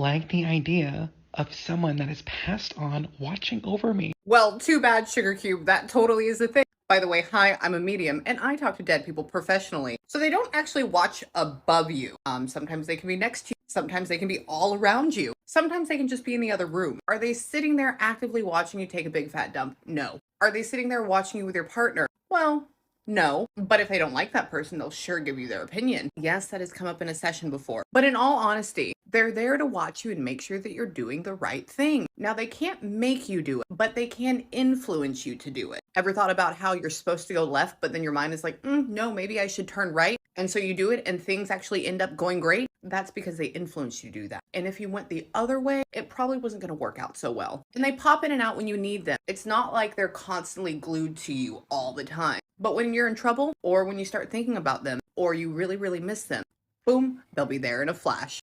like the idea of someone that is passed on watching over me. Well, too bad, Sugar Cube. That totally is a thing. By the way, hi, I'm a medium and I talk to dead people professionally. So they don't actually watch above you. Sometimes they can be next to you. Sometimes they can be all around you. Sometimes they can just be in the other room. Are they sitting there actively watching you take a big fat dump? No. Are they sitting there watching you with your partner? Well, no. But if they don't like that person, they'll sure give you their opinion. Yes, that has come up in a session before. But in all honesty, they're there to watch you and make sure that you're doing the right thing. Now, they can't make you do it, but they can influence you to do it. Ever thought about how you're supposed to go left, but then your mind is like, no, maybe I should turn right? And so you do it and things actually end up going great? That's because they influenced you to do that. And if you went the other way, it probably wasn't going to work out so well. And they pop in and out when you need them. It's not like they're constantly glued to you all the time. But when you're in trouble, or when you start thinking about them, or you really, really miss them, boom, they'll be there in a flash.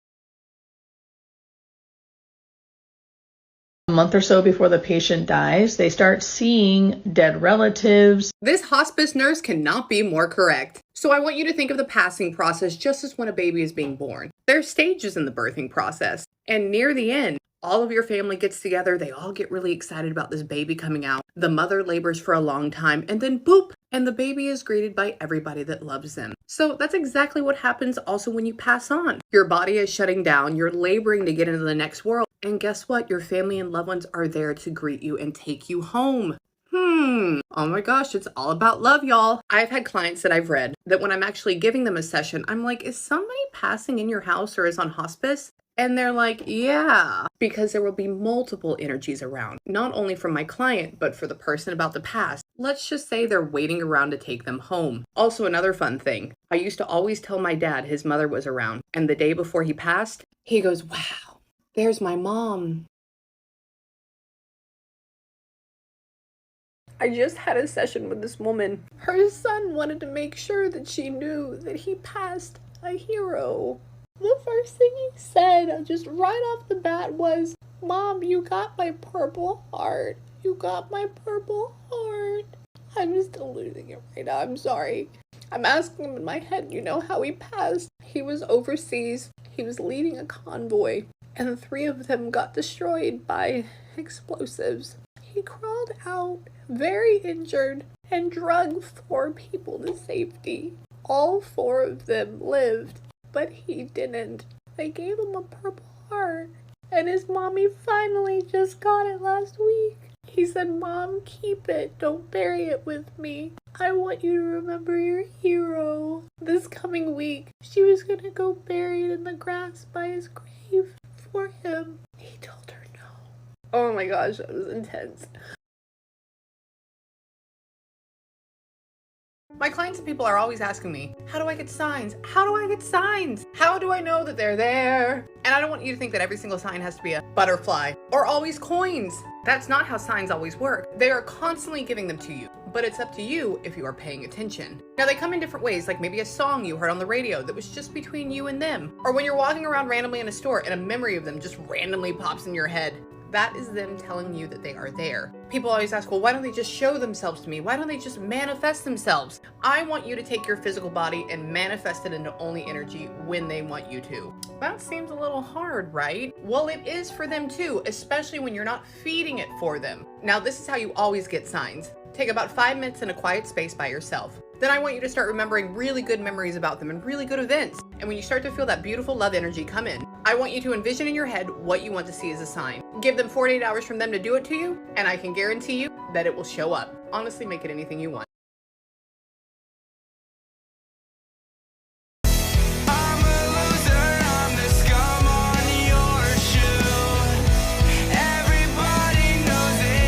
A month or so before the patient dies, they start seeing dead relatives. This hospice nurse cannot be more correct. So I want you to think of the passing process just as when a baby is being born. There are stages in the birthing process, and near the end, all of your family gets together, they all get really excited about this baby coming out. The mother labors for a long time, and then boop, and the baby is greeted by everybody that loves them. So that's exactly what happens also when you pass on. Your body is shutting down, you're laboring to get into the next world, and guess what? Your family and loved ones are there to greet you and take you home. Oh my gosh, it's all about love, y'all. I've had clients that I've read that when I'm actually giving them a session, I'm like, is somebody passing in your house or is on hospice? And they're like, yeah, because there will be multiple energies around, not only from my client, but for the person about to pass. Let's just say they're waiting around to take them home. Also, another fun thing, I used to always tell my dad his mother was around, and the day before he passed, he goes, wow, there's my mom. I just had a session with this woman. Her son wanted to make sure that she knew that he passed a hero. The first thing he said, just right off the bat, was, Mom, you got my purple heart. You got my purple heart. I'm still losing it right now. I'm sorry. I'm asking him in my head, you know how he passed? He was overseas. He was leading a convoy, and the 3 of them got destroyed by explosives. He crawled out, very injured, and drug 4 people to safety. All 4 of them lived, but he didn't. They gave him a purple heart, and his mommy finally just got it last week. He said, Mom, keep it. Don't bury it with me. I want you to remember your hero. This coming week, she was gonna go bury it in the grass by his grave for him. He told her no. Oh my gosh, that was intense. My clients and people are always asking me, how do I get signs? How do I get signs? How do I know that they're there? And I don't want you to think that every single sign has to be a butterfly or always coins. That's not how signs always work. They are constantly giving them to you, but it's up to you if you are paying attention. Now they come in different ways, like maybe a song you heard on the radio that was just between you and them, or when you're walking around randomly in a store and a memory of them just randomly pops in your head. That is them telling you that they are there. People always ask, well, why don't they just show themselves to me? Why don't they just manifest themselves? I want you to take your physical body and manifest it into only energy when they want you to. That seems a little hard, right? Well, it is for them too, especially when you're not feeding it for them. Now, this is how you always get signs. Take about 5 minutes in a quiet space by yourself. Then I want you to start remembering really good memories about them and really good events. And when you start to feel that beautiful love energy come in, I want you to envision in your head what you want to see as a sign. Give them 48 hours from them to do it to you, and I can guarantee you that it will show up. Honestly, make it anything you want.